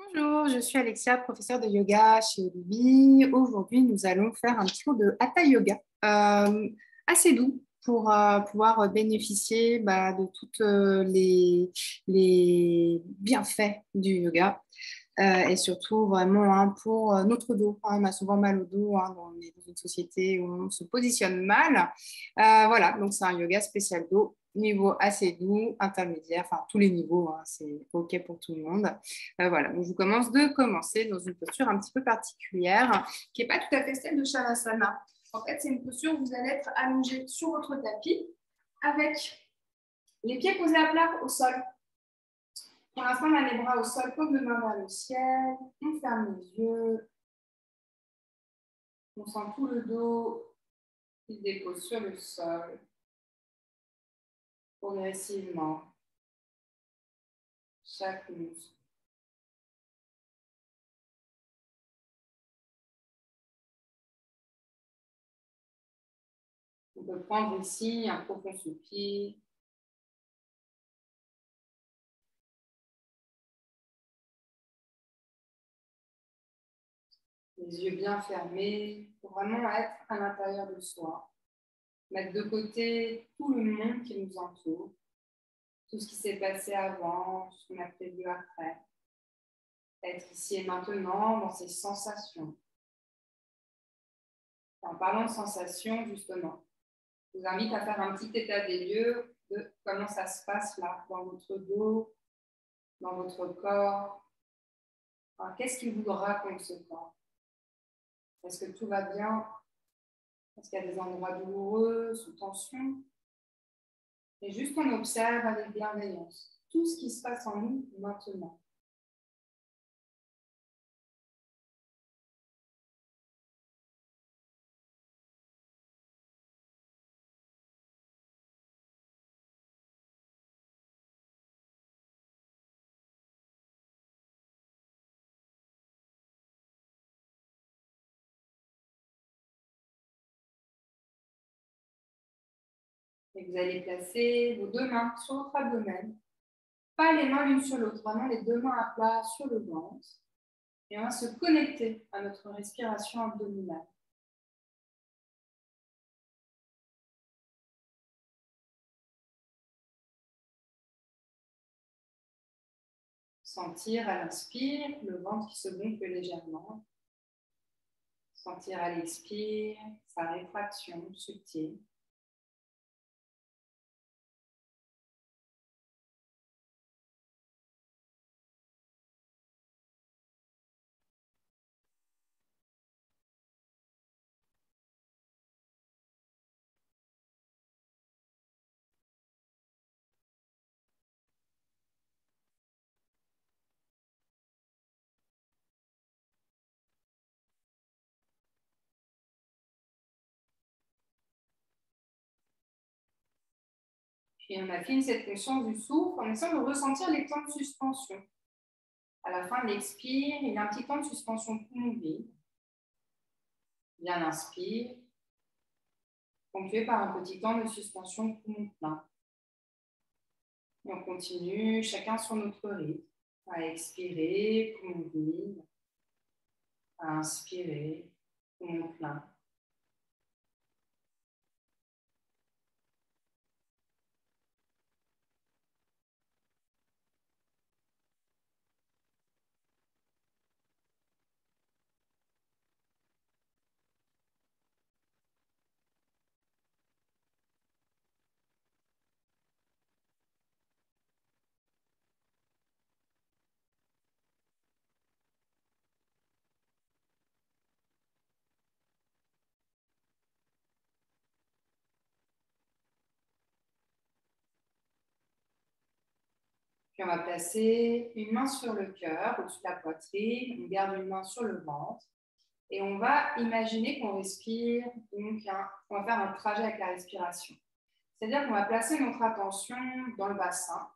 Bonjour, je suis Alexia, professeure de yoga chez Olivi. Aujourd'hui, nous allons faire un petit cours de Hatha Yoga, assez doux pour pouvoir bénéficier de tous les bienfaits du yoga et surtout vraiment pour notre dos. On a souvent mal au dos, on est dans une société où on se positionne mal. Voilà, donc c'est un yoga spécial dos, niveau assez doux, intermédiaire, enfin tous les niveaux, c'est OK pour tout le monde. Voilà, donc je vous commence de commencer dans une posture un petit peu particulière qui n'est pas tout à fait celle de Shavasana. En fait, c'est une posture où vous allez être allongé sur votre tapis avec les pieds posés à plat au sol. Pour l'instant, on a les bras au sol, paume de main vers le ciel. On ferme les yeux. On sent tout le dos qui se dépose sur le sol progressivement. Chaque muscle. On peut prendre ici un profond soupir. Les yeux bien fermés pour vraiment être à l'intérieur de soi. Mettre de côté tout le monde qui nous entoure, tout ce qui s'est passé avant, tout ce qu'on a prévu après. Être ici et maintenant dans ces sensations. En parlant de sensations, justement, je vous invite à faire un petit état des lieux de comment ça se passe là, dans votre dos, dans votre corps. Enfin, qu'est-ce qu'il vous raconte ce corps? Est-ce que tout va bien? Est-ce qu'il y a des endroits douloureux, sous tension? Et juste on observe avec bienveillance tout ce qui se passe en nous maintenant. Et vous allez placer vos deux mains sur votre abdomen. Pas les mains l'une sur l'autre, vraiment les deux mains à plat sur le ventre. Et on va se connecter à notre respiration abdominale. Sentir à l'inspire le ventre qui se gonfle légèrement. Sentir à l'expire sa rétraction subtile. Puis on affine cette conscience du souffle en essayant de ressentir les temps de suspension. À la fin de l'expire, il y a un petit temps de suspension poumon vide. Bien inspire, ponctué par un petit temps de suspension poumon plein. Et on continue, chacun sur notre rythme, à expirer, poumon vide, à inspirer, poumon plein. Puis on va placer une main sur le cœur, au-dessus de la poitrine, on garde une main sur le ventre et on va imaginer qu'on respire, donc on va faire un trajet avec la respiration. C'est-à-dire qu'on va placer notre attention dans le bassin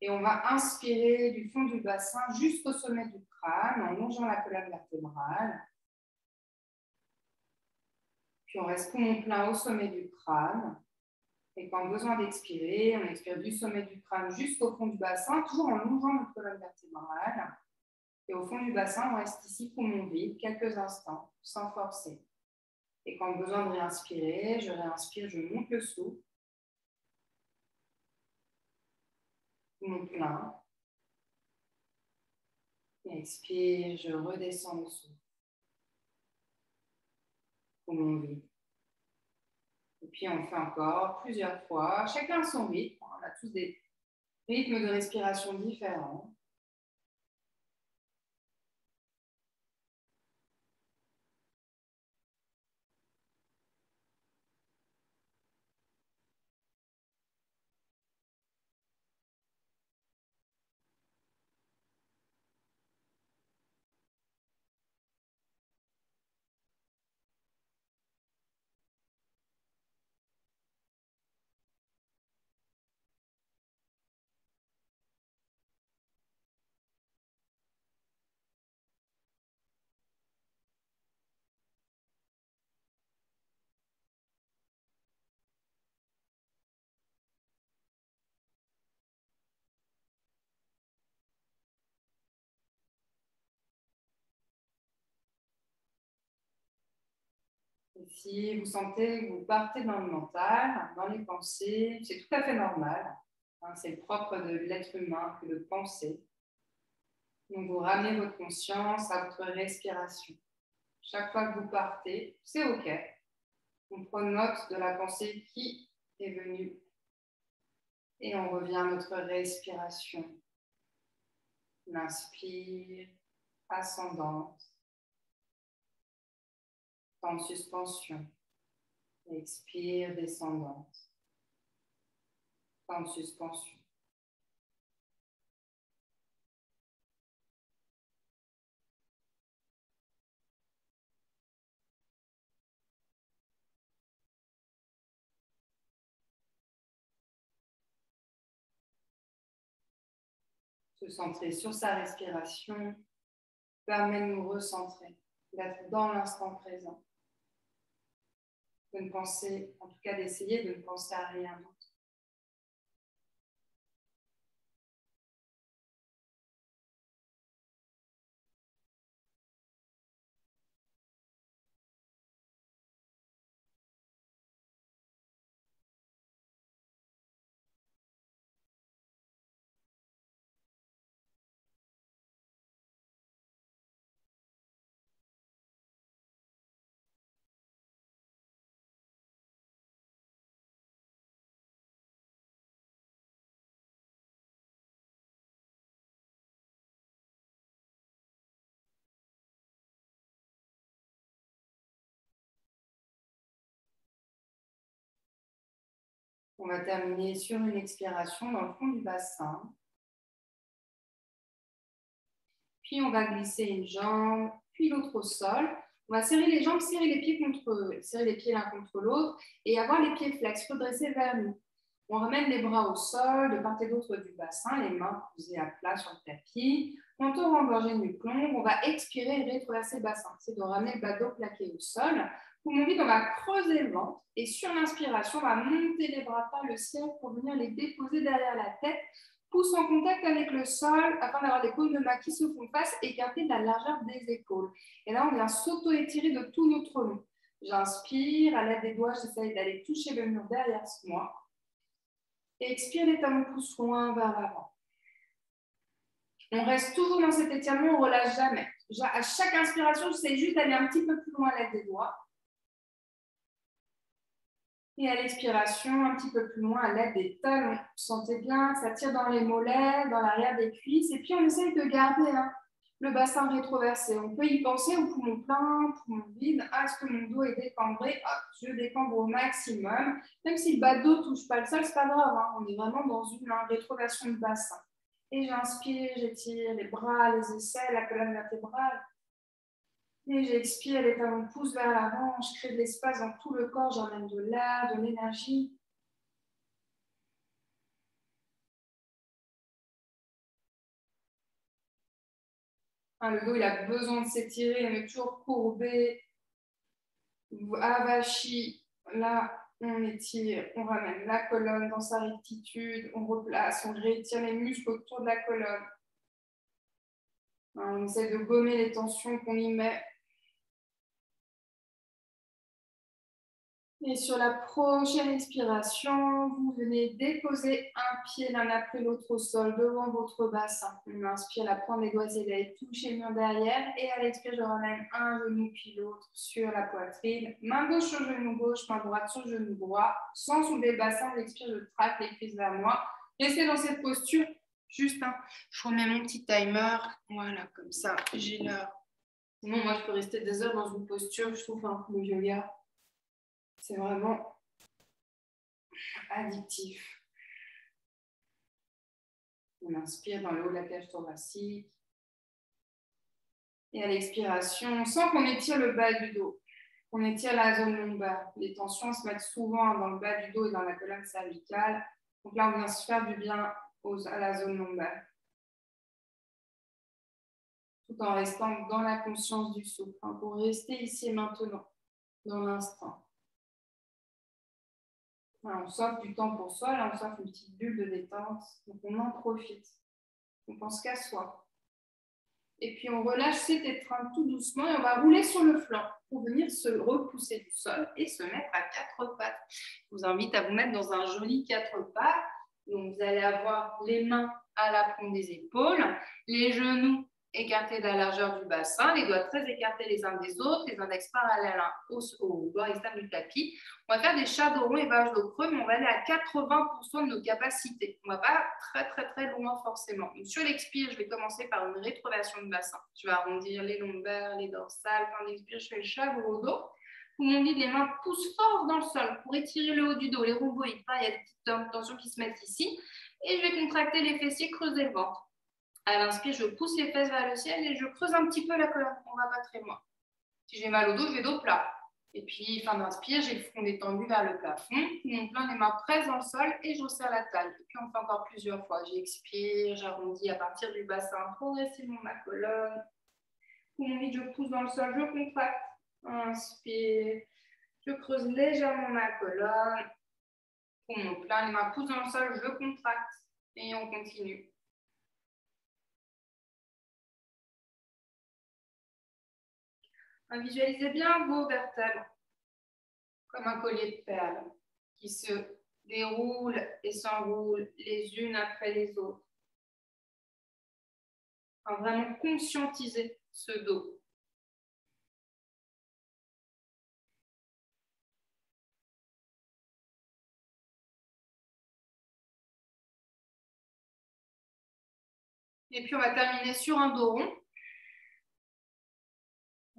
et on va inspirer du fond du bassin jusqu'au sommet du crâne en longeant la colonne vertébrale. Puis on reste poumon plein au sommet du crâne. Et quand besoin d'expirer, on expire du sommet du crâne jusqu'au fond du bassin, toujours en longeant notre colonne vertébrale. Et au fond du bassin, on reste ici poumon vide, quelques instants, sans forcer. Et quand besoin de réinspirer, je réinspire, je monte le souffle. Poumon plein. Et expire, je redescends le souffle. Poumon vide. Et puis on fait encore plusieurs fois, chacun son rythme. On a tous des rythmes de respiration différents. Et si vous sentez que vous partez dans le mental, dans les pensées, c'est tout à fait normal. C'est le propre de l'être humain que de penser. Donc, vous ramenez votre conscience à votre respiration. Chaque fois que vous partez, c'est OK. On prend note de la pensée qui est venue. Et on revient à notre respiration. L'inspire, ascendante, temps de suspension. Expire, descendante, temps de suspension. Se centrer sur sa respiration permet de nous recentrer, d'être dans l'instant présent, de ne penser, en tout cas d'essayer de ne penser à rien d'autre. On va terminer sur une expiration dans le fond du bassin. Puis on va glisser une jambe, puis l'autre au sol. On va serrer les jambes, serrer les pieds l'un contre l'autre et avoir les pieds flex, redressés vers nous. On ramène les bras au sol, de part et d'autre du bassin, les mains posées à plat sur le tapis. Menton engorgé, nuque longue. On va expirer et rétroverser le bassin. C'est de ramener le bas dos plaqué au sol. Poumon vide, on va creuser le ventre. Et sur l'inspiration, on va monter les bras par le ciel pour venir les déposer derrière la tête. Pouce en contact avec le sol afin d'avoir les paumes de main qui se font face et garder de la largeur des épaules. Et là, on vient s'auto-étirer de tout notre long. J'inspire, à l'aide des doigts, j'essaye d'aller toucher le mur derrière moi. Et expire, les talons poussent loin vers l'avant. On reste toujours dans cet étirement, on ne relâche jamais. À chaque inspiration, j'essaie juste d'aller un petit peu plus loin à l'aide des doigts. Et à l'expiration, un petit peu plus loin à l'aide des talons. Vous sentez bien que ça tire dans les mollets, dans l'arrière des cuisses. Et puis, on essaye de garder le bassin rétroversé. On peut y penser au poumon plein, poumon vide. Est-ce que mon dos est décambré? Je décambre au maximum. Même si le bas de dos ne touche pas le sol, ce n'est pas grave. On est vraiment dans une rétroversion de bassin. Et j'inspire, j'étire les bras, les aisselles, la colonne vertébrale. Et j'expire, les talons poussent vers l'avant, je crée de l'espace dans tout le corps, j'emmène de l'air, de l'énergie. Le dos, il a besoin de s'étirer, on est toujours courbé, avachi. Là, on étire, on ramène la colonne dans sa rectitude, on replace, on rétire les muscles autour de la colonne. On essaie de gommer les tensions qu'on y met. Et sur la prochaine expiration, vous venez déposer un pied l'un après l'autre au sol devant votre bassin. On inspire, la pointe des doigts égales toucher le mur derrière. Et à l'expire, je ramène un genou puis l'autre sur la poitrine. Main gauche sur genou gauche, main droite sur genou droit. Sans soulever le bassin, j'expire, je traque les cuisses vers moi. Restez dans cette posture. Juste, je remets mon petit timer. Voilà, comme ça, j'ai l'heure. Sinon, moi, je peux rester des heures dans une posture. Je trouve le yoga, c'est vraiment addictif. On inspire dans le haut de la cage thoracique. Et à l'expiration, on sent qu'on étire le bas du dos, qu'on étire la zone lombaire. Les tensions se mettent souvent dans le bas du dos et dans la colonne cervicale. Donc là, on vient se faire du bien à la zone lombaire. Tout en restant dans la conscience du souffle, pour rester ici et maintenant, dans l'instant. On s'offre du temps pour soi, là on s'offre une petite bulle de détente, donc on en profite. On pense qu'à soi. Et puis on relâche cette étreinte tout doucement et on va rouler sur le flanc pour venir se repousser du sol et se mettre à quatre pattes. Je vous invite à vous mettre dans un joli quatre pattes. Donc vous allez avoir les mains à la pointe des épaules, les genoux écartés de la largeur du bassin, les doigts très écartés les uns des autres, les index parallèles au doigt externe du tapis. On va faire des chadorons et vaches d'eau creux, mais on va aller à 80% de nos capacités. On ne va pas très loin forcément. Donc, sur l'expire, je vais commencer par une rétroversion de bassin. Je vais arrondir les lombaires, les dorsales. Fin d'expire, je fais le chadoron au dos. Tout mon guide, les mains poussent fort dans le sol pour étirer le haut du dos, les rhomboïdes. Il y a des petites tensions qui se mettent ici. Et je vais contracter les fessiers, creuser le ventre. À l'inspire, je pousse les fesses vers le ciel et je creuse un petit peu la colonne. On ne va pas très loin. Si j'ai mal au dos, je vais dos plat. Et puis, fin d'inspire, j'ai le front détendu vers le plafond. Mon plein, les mains presses dans le sol et je resserre la taille. Et puis, on fait encore plusieurs fois. J'expire, j'arrondis à partir du bassin progressivement ma colonne. Pour mon vide, je pousse dans le sol, je contracte. Inspire, je creuse légèrement ma colonne. Pour mon plein, les mains poussent dans le sol, je contracte. Et on continue. Visualisez bien vos vertèbres comme un collier de perles qui se déroulent et s'enroulent les unes après les autres. Vraiment conscientiser ce dos. Et puis on va terminer sur un dos rond.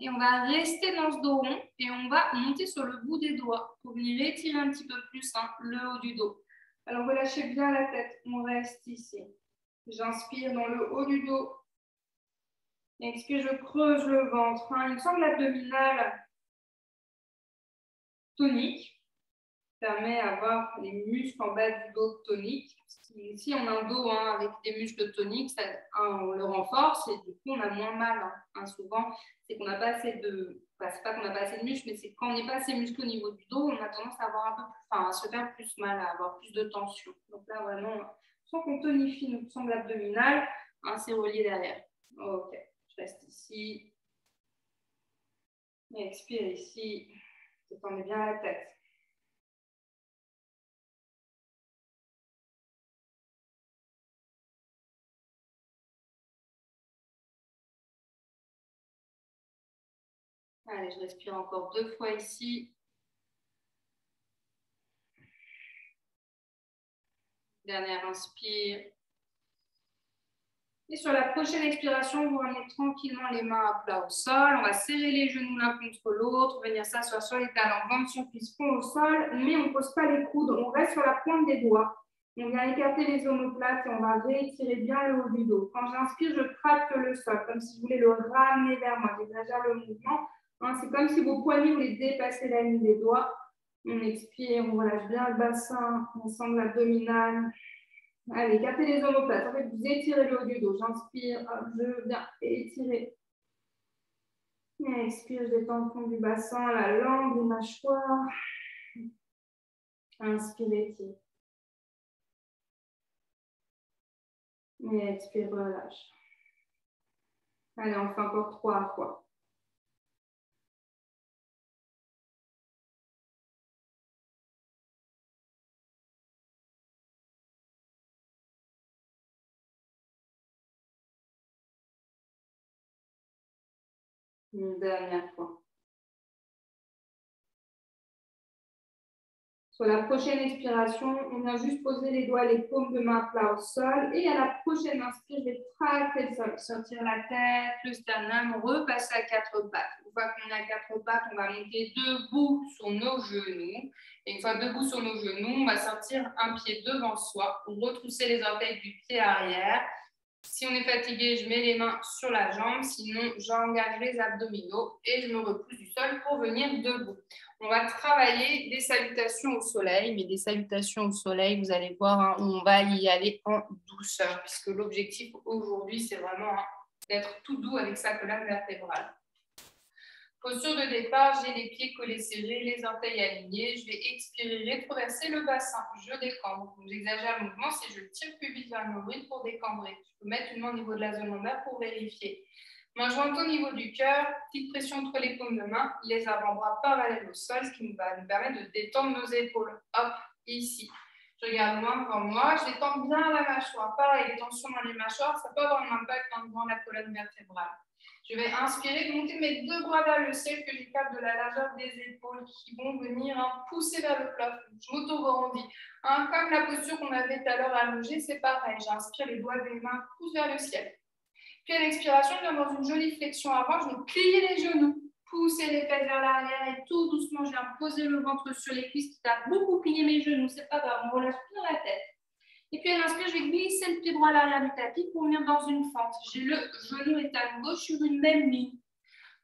Et on va rester dans ce dos rond et on va monter sur le bout des doigts pour venir étirer un petit peu plus le haut du dos. Alors relâchez bien la tête, on reste ici. J'inspire dans le haut du dos. Expire, je creuse le ventre. Il me semble l'abdominal tonique. Permet d'avoir les muscles en bas du dos toniques. Si on a un dos avec des muscles toniques, on le renforce et du coup on a moins mal. Souvent, c'est qu'on n'a pas assez de. C'est pas qu'on n'a pas assez de muscles, mais c'est quand on n'est pas assez musclé au niveau du dos, on a tendance à avoir un peu plus, à se faire plus mal, à avoir plus de tension. Donc là, vraiment, sans qu'on tonifie notre sangle abdominale, c'est relié derrière. Ok, je reste ici. Et expire ici. Détendez bien la tête. Allez, je respire encore 2 fois ici. Dernière inspire. Et sur la prochaine expiration, vous ramenez tranquillement les mains à plat au sol. On va serrer les genoux l'un contre l'autre, venir s'asseoir sur les talons, ventre sur cuisse, front au sol, mais on ne pose pas les coudes, on reste sur la pointe des doigts. On vient écarter les omoplates et on va réétirer bien le haut du dos. Quand j'inspire, je trappe le sol, comme si je voulais le ramener vers moi. J'exagère le mouvement. C'est comme si vos poignets voulaient dépasser la ligne des doigts. On expire, on relâche bien le bassin, on sent l'abdominal. Allez, écartez les omoplates. En fait, vous étirez le haut du dos. J'inspire, je viens étirer. Et expire, je détends le fond du bassin, la langue, les mâchoires. Inspire, étire. Et expire, relâche. Allez, on fait encore 3 fois. Une dernière fois. Sur la prochaine expiration, on vient juste poser les doigts, les paumes de main plat au sol. Et à la prochaine inspire, je vais tracter le sol, sortir la tête, le sternum, repasser à 4 pattes. Une fois qu'on a 4 pattes, on va monter debout sur nos genoux. Et une fois debout sur nos genoux, on va sortir un pied devant soi, retrousser les orteils du pied arrière. Si on est fatigué, je mets les mains sur la jambe, sinon j'engage les abdominaux et je me repousse du sol pour venir debout. On va travailler des salutations au soleil, mais des salutations au soleil, vous allez voir, hein, on va y aller en douceur, puisque l'objectif aujourd'hui, c'est vraiment d'être tout doux avec sa colonne vertébrale. Posture de départ, j'ai les pieds collés serrés, les orteils alignés. Je vais expirer, rétroverser le bassin. Je décambre. J'exagère le mouvement si je tire plus vite vers le nombril pour décambrer. Je peux mettre une main au niveau de la zone lombaire pour vérifier. Main jointe au niveau du cœur, petite pression entre les paumes de main, les avant-bras parallèles au sol, ce qui va nous permettre de détendre nos épaules. Hop, ici. Je regarde loin devant moi, je détends bien la mâchoire. Pareil, les tensions dans les mâchoires, ça peut avoir un impact dans la colonne vertébrale. Je vais inspirer, monter mes 2 bras vers le ciel, que je capte de la largeur des épaules qui vont venir pousser vers le plafond. Je m'auto-grandis. Comme la posture qu'on avait tout à l'heure allongée, c'est pareil. J'inspire, les doigts des mains poussent vers le ciel. Puis à l'expiration, je viens dans une jolie flexion avant. Je vais plier les genoux, pousser les fesses vers l'arrière et tout doucement, je viens poser le ventre sur les cuisses qui tapent beaucoup plier mes genoux. C'est pas grave, on relâche bien la tête. Et puis à l'inspire, je vais glisser le pied droit à l'arrière du tapis pour venir dans une fente. J'ai le genou et talon gauche sur une même ligne.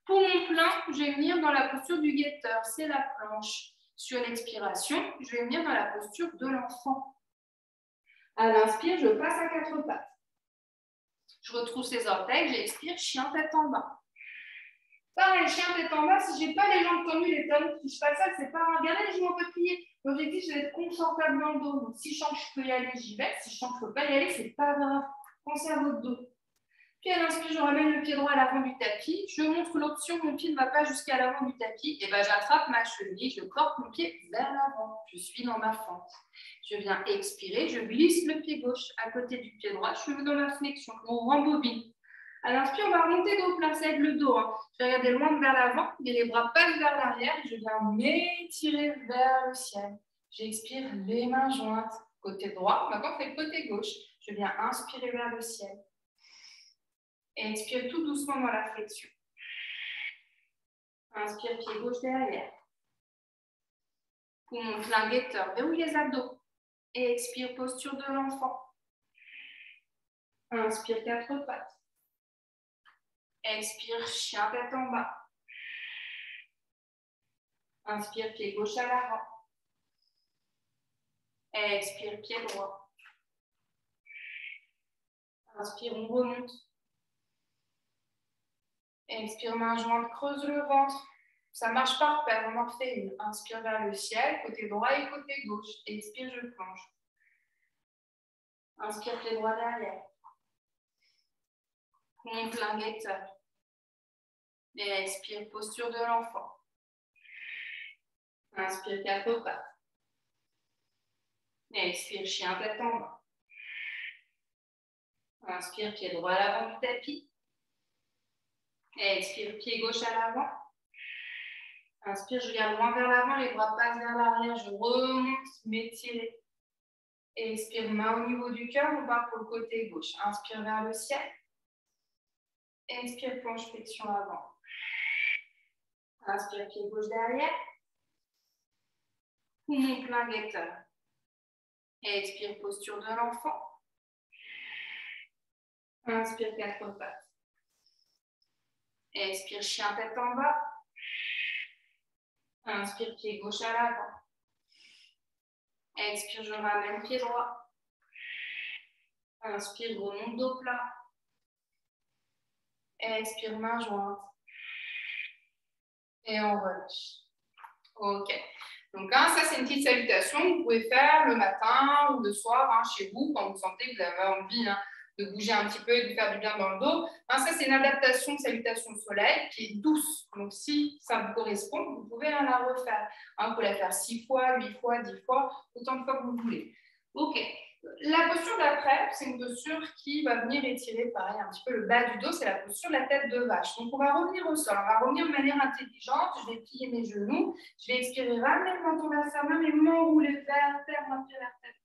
Pour mon plein, je vais venir dans la posture du guetteur, c'est la planche. Sur l'expiration, je vais venir dans la posture de l'enfant. À l'inspire, je passe à 4 pattes. Je retrousse les orteils, j'expire, chien tête en bas. Pareil, chien tête en bas, si je n'ai pas les jambes tendues, les talons qui touchent pas ça, c'est pas grave. Regardez les genoux un peu pliés. L'objectif, c'est d'être confortable dans le dos. Donc, si je sens que je peux y aller, j'y vais. Si je sens que je ne peux pas y aller, c'est pas grave. Pensez à votre dos. Puis à l'inspire, je ramène le pied droit à l'avant du tapis. Je montre l'option, mon pied ne va pas jusqu'à l'avant du tapis. Et ben, j'attrape ma cheville, je porte mon pied vers l'avant. Je suis dans ma fente. Je viens expirer, je glisse le pied gauche à côté du pied droit. Je suis dans la flexion, on rembobine. À l'inspire, on va remonter dos plein, ça aide le dos. Je vais regarder loin vers l'avant, mais les bras passent vers l'arrière. Je viens m'étirer vers le ciel. J'expire, les mains jointes. Côté droit, maintenant on fait côté gauche. Je viens inspirer vers le ciel. Et expire tout doucement dans la flexion. Inspire, pied gauche derrière. Poumon plein guetteur, verrouille les abdos. Et expire, posture de l'enfant. Inspire, 4 pattes. Expire, chien tête en bas. Inspire, pied gauche à l'avant. Expire, pied droit. Inspire, on remonte. Expire, main jointe, creuse le ventre. Ça marche par paire, on en fait une. Inspire vers le ciel, côté droit et côté gauche. Expire, je plonge. Inspire, pied droit derrière. Mon plein guetteur. Et expire, posture de l'enfant. Inspire, 4 pattes. Et expire, chien tête en bas. Inspire, pied droit à l'avant du tapis. Et expire, pied gauche à l'avant. Inspire, je viens loin vers l'avant, les bras passent vers l'arrière, je remonte, m'étirer. Expire, main au niveau du cœur, on part pour le côté gauche. Inspire vers le ciel. Expire, planche flexion avant. Inspire, pied gauche derrière. Poumon plein guetteur. Expire, posture de l'enfant. Inspire, 4 pattes. Expire, chien tête en bas. Inspire, pied gauche à l'avant. Expire, je ramène pied droit. Inspire, remonte dos plat. Expire, main jointe. Et on relâche. Ok. Donc, ça, c'est une petite salutation que vous pouvez faire le matin ou le soir chez vous quand vous sentez que vous avez envie de bouger un petit peu et de faire du bien dans le dos. Hein, ça, c'est une adaptation salutation au soleil qui est douce. Donc, si ça vous correspond, vous pouvez la refaire. Hein, vous pouvez la faire 6 fois, 8 fois, 10 fois, autant de fois que vous voulez. OK. La posture d'après, c'est une posture qui va venir étirer, pareil, un petit peu le bas du dos. C'est la posture de la tête de vache. Donc, on va revenir au sol. On va revenir de manière intelligente. Je vais plier mes genoux. Je vais expirer, ramener le menton vers sa main et m'enrouler vers terre, main, pied vers terre.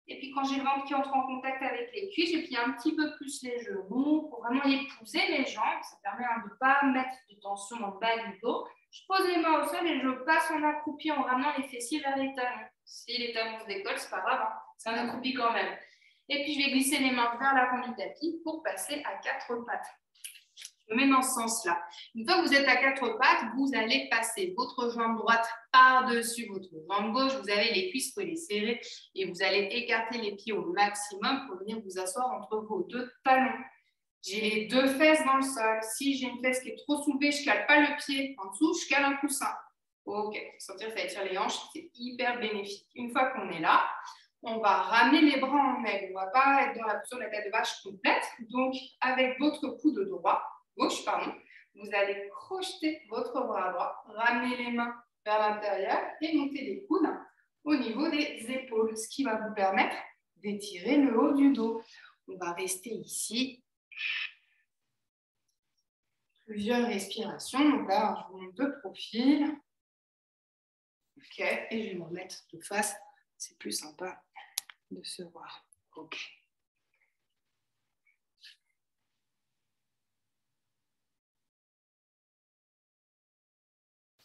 Et puis, quand j'ai le ventre qui entre en contact avec les cuisses, je plie un petit peu plus les genoux pour vraiment épouser mes jambes. Ça permet de ne pas mettre de tension dans le bas du dos. Je pose les mains au sol et je passe en accroupi en ramenant les fessiers vers les talons. Si les talons se décollent, c'est pas grave, hein. C'est un accroupi quand même. Et puis, je vais glisser les mains vers l'avant du tapis pour passer à 4 pattes. Je me mets dans ce sens-là. Une fois que vous êtes à 4 pattes, vous allez passer votre jambe droite par-dessus votre jambe gauche. Vous avez les cuisses collées serrées et vous allez écarter les pieds au maximum pour venir vous asseoir entre vos 2 talons. J'ai les 2 fesses dans le sol. Si j'ai une fesse qui est trop soulevée, je ne cale pas le pied en dessous, je cale un coussin. OK, sentir ça étire les hanches, c'est hyper bénéfique. Une fois qu'on est là, on va ramener les bras en aigle. On ne va pas être dans la position de la tête de vache complète. Donc, avec votre coude droit, gauche, pardon, vous allez crocheter votre bras droit, ramener les mains vers l'intérieur et monter les coudes au niveau des épaules, ce qui va vous permettre d'étirer le haut du dos. On va rester ici. Plusieurs respirations. Donc là, je vous montre de profil. OK, et je vais me remettre de face. C'est plus sympa de se voir. OK.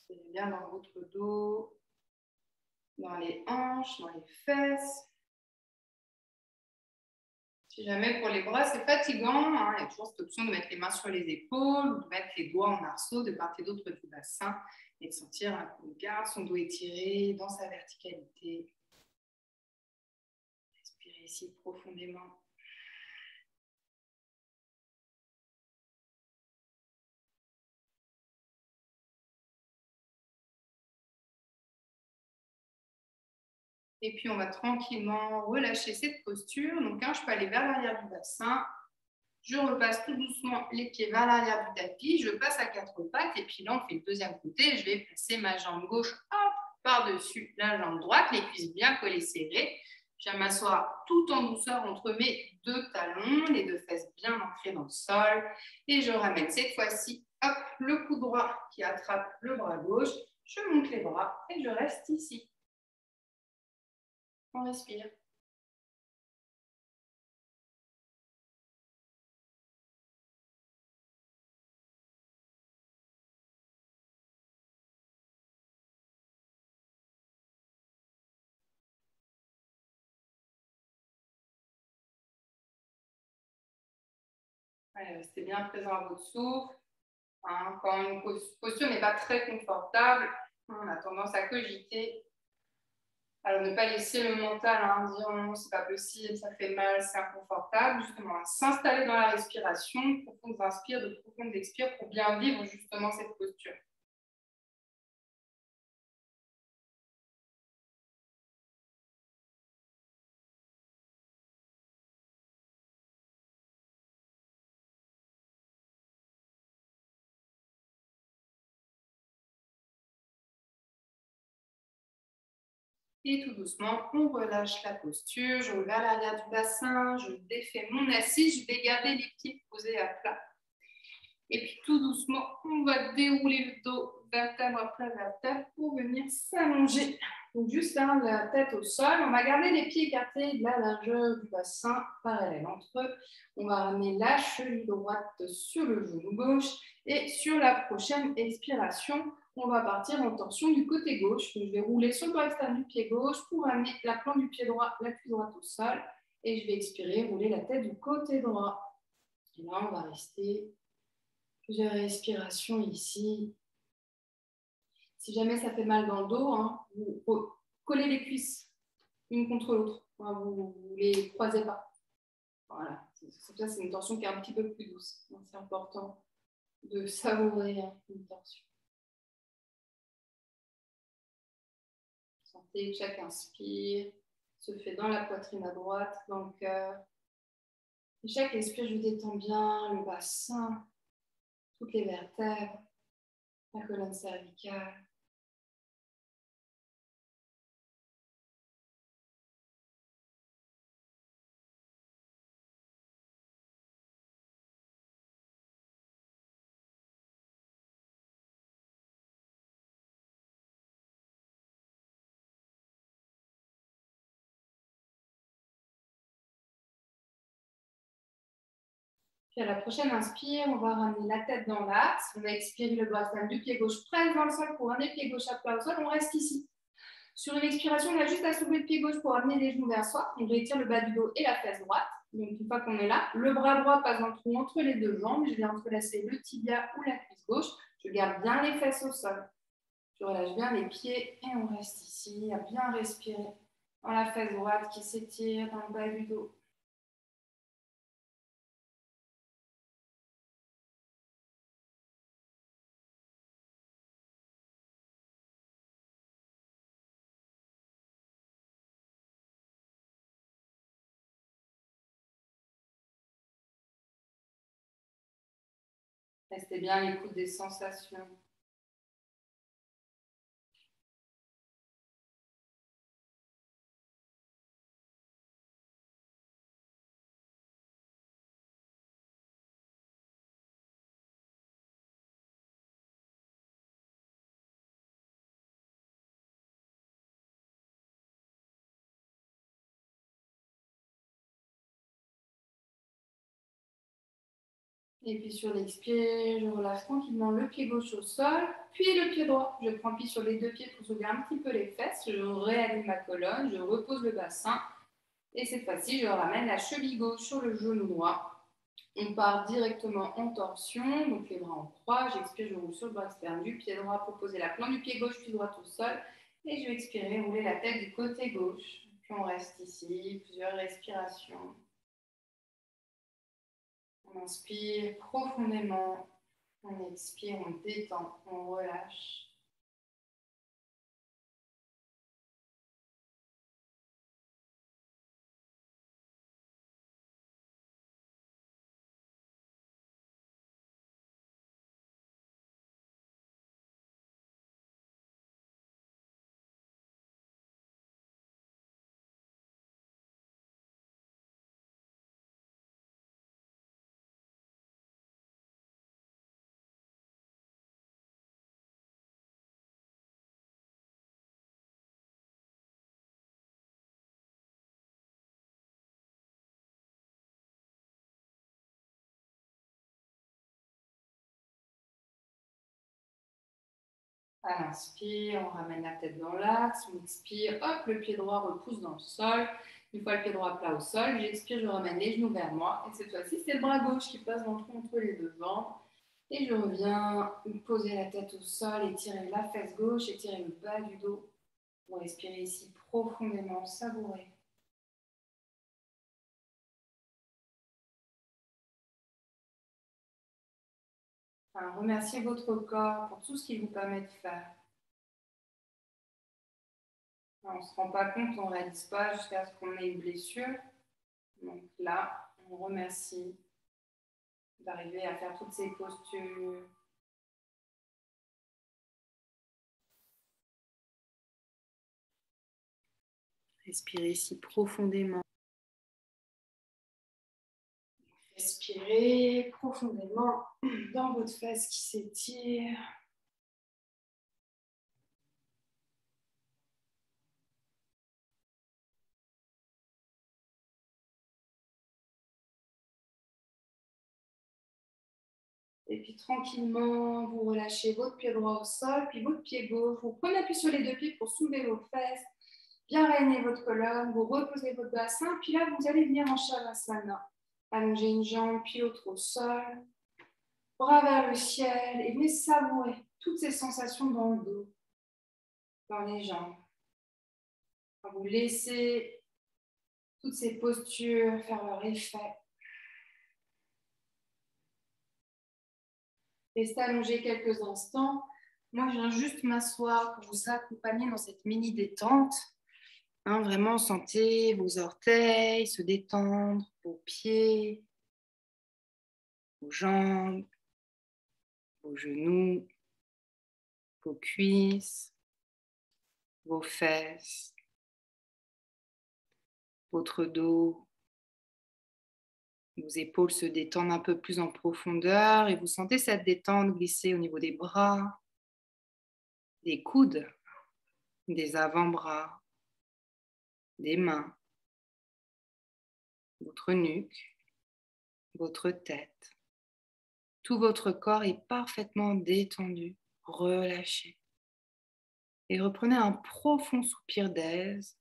C'est bien dans votre dos, dans les hanches, dans les fesses. Si jamais pour les bras, c'est fatigant, hein, il y a toujours cette option de mettre les mains sur les épaules ou de mettre les doigts en arceau de part et d'autre du bassin et de sentir qu'on garde son dos étiré dans sa verticalité. Respirez ici profondément. Et puis, on va tranquillement relâcher cette posture. Donc, je peux aller vers l'arrière du bassin. Je repasse tout doucement les pieds vers l'arrière du tapis. Je passe à 4 pattes. Et puis là, on fait le deuxième côté. Je vais placer ma jambe gauche par-dessus la jambe droite. Les cuisses bien collées, serrées. Je viens m'asseoir tout en douceur entre mes 2 talons. Les 2 fesses bien ancrées dans le sol. Et je ramène cette fois-ci le coude droit qui attrape le bras gauche. Je monte les bras et je reste ici. On respire. Restez bien présent à votre souffle. Hein, quand une posture n'est pas très confortable, on a tendance à cogiter. Alors, ne pas laisser le mental dire non, c'est pas possible, ça fait mal, c'est inconfortable. Justement, s'installer dans la respiration, profondes inspires, de profondes expires pour bien vivre justement cette posture. Et tout doucement, on relâche la posture. Je regarde l'arrière du bassin, je défais mon assise, je vais garder les pieds posés à plat. Et puis tout doucement, on va dérouler le dos vertèbre après vertèbre pour venir s'allonger. Donc juste là, la tête au sol. On va garder les pieds écartés de la largeur du bassin parallèle entre eux. On va ramener la cheville droite sur le genou gauche. Et sur la prochaine expiration, on va partir en torsion du côté gauche. Donc, je vais rouler sur le bras externe du pied gauche pour amener la plante du pied droit, la cuisse droite au sol. Et je vais expirer, rouler la tête du côté droit. Et là, on va rester plusieurs respirations ici. Si jamais ça fait mal dans le dos, vous collez les cuisses une contre l'autre. Vous ne les croisez pas. Voilà. Ça, c'est une tension qui est un petit peu plus douce. C'est important de savourer une tension. Sentez que chaque inspire se fait dans la poitrine à droite, dans le cœur. Et chaque expire, je détends bien le bassin, toutes les vertèbres, la colonne cervicale. Puis à la prochaine inspire, on va ramener la tête dans l'axe. On va expirer le doigt du pied gauche près dans le sol pour ramener le pied gauche à plat au sol. On reste ici. Sur une expiration, on a juste à soulever le pied gauche pour amener les genoux vers soi. On rétire le bas du dos et la fesse droite. Donc une fois qu'on est là, le bras droit passe dans le trou entre les deux jambes. Je viens entrelacer le tibia ou la cuisse gauche. Je garde bien les fesses au sol. Je relâche bien les pieds et on reste ici à bien respirer dans la fesse droite qui s'étire dans le bas du dos. Restez bien à l'écoute des sensations. Et puis sur l'expire, je relâche tranquillement le pied gauche au sol, puis le pied droit. Je prends pied sur les deux pieds pour soulever un petit peu les fesses. Je réaligne ma colonne, je repose le bassin. Et cette fois-ci, je ramène la cheville gauche sur le genou droit. On part directement en torsion, donc les bras en croix. J'expire, je roule sur le bras externe du pied droit pour poser la plante du pied gauche, puis droite au sol. Et je vais expirer, rouler la tête du côté gauche. Puis on reste ici, plusieurs respirations. On inspire profondément, on expire, on détend, on relâche. À l'inspire, on ramène la tête dans l'axe, on expire, hop, le pied droit repousse dans le sol. Une fois le pied droit plat au sol, j'expire, je ramène les genoux vers moi. Et cette fois-ci, c'est le bras gauche qui passe dans le trou entre les deux jambes. Et je reviens poser la tête au sol, étirer la fesse gauche, étirer le bas du dos. On va respirer ici profondément, savourer. Enfin, remerciez votre corps pour tout ce qu'il vous permet de faire. On ne se rend pas compte, on ne réalise pas jusqu'à ce qu'on ait une blessure. Donc là, on remercie d'arriver à faire toutes ces postures. Respirez ici profondément. Respirez profondément dans votre fesse qui s'étire. Et puis tranquillement, vous relâchez votre pied droit au sol, puis votre pied gauche. Vous prenez appui sur les deux pieds pour soulever vos fesses, bien réunir votre colonne, vous reposez votre bassin, puis là, vous allez venir en Shavasana. Allongez une jambe, puis l'autre au sol, bras vers le ciel, et venez savourer toutes ces sensations dans le dos, dans les jambes. Vous laissez toutes ces postures faire leur effet. Restez allongé quelques instants. Moi, je viens juste m'asseoir pour vous accompagner dans cette mini détente. Vraiment, sentez vos orteils se détendre, vos pieds, vos jambes, vos genoux, vos cuisses, vos fesses, votre dos. Vos épaules se détendent un peu plus en profondeur et vous sentez cette détente glisser au niveau des bras, des coudes, des avant-bras, des mains, votre nuque, votre tête. Tout votre corps est parfaitement détendu, relâché. Et reprenez un profond soupir d'aise.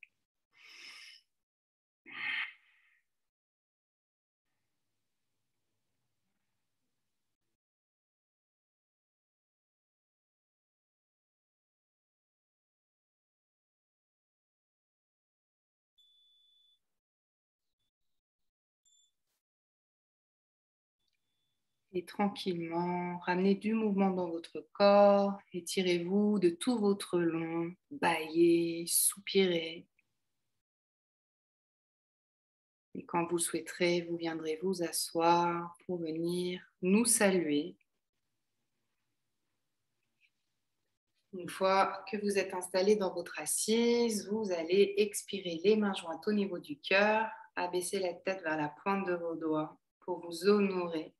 Et tranquillement, ramenez du mouvement dans votre corps. Étirez-vous de tout votre long. Bâillez, soupirez. Et quand vous le souhaiterez, vous viendrez vous asseoir pour venir nous saluer. Une fois que vous êtes installé dans votre assise, vous allez expirer les mains jointes au niveau du cœur, abaisser la tête vers la pointe de vos doigts pour vous honorer.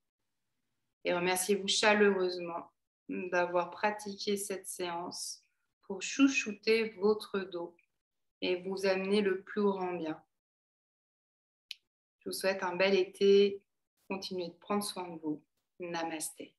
Et remerciez-vous chaleureusement d'avoir pratiqué cette séance pour chouchouter votre dos et vous amener le plus grand bien. Je vous souhaite un bel été. Continuez de prendre soin de vous. Namasté.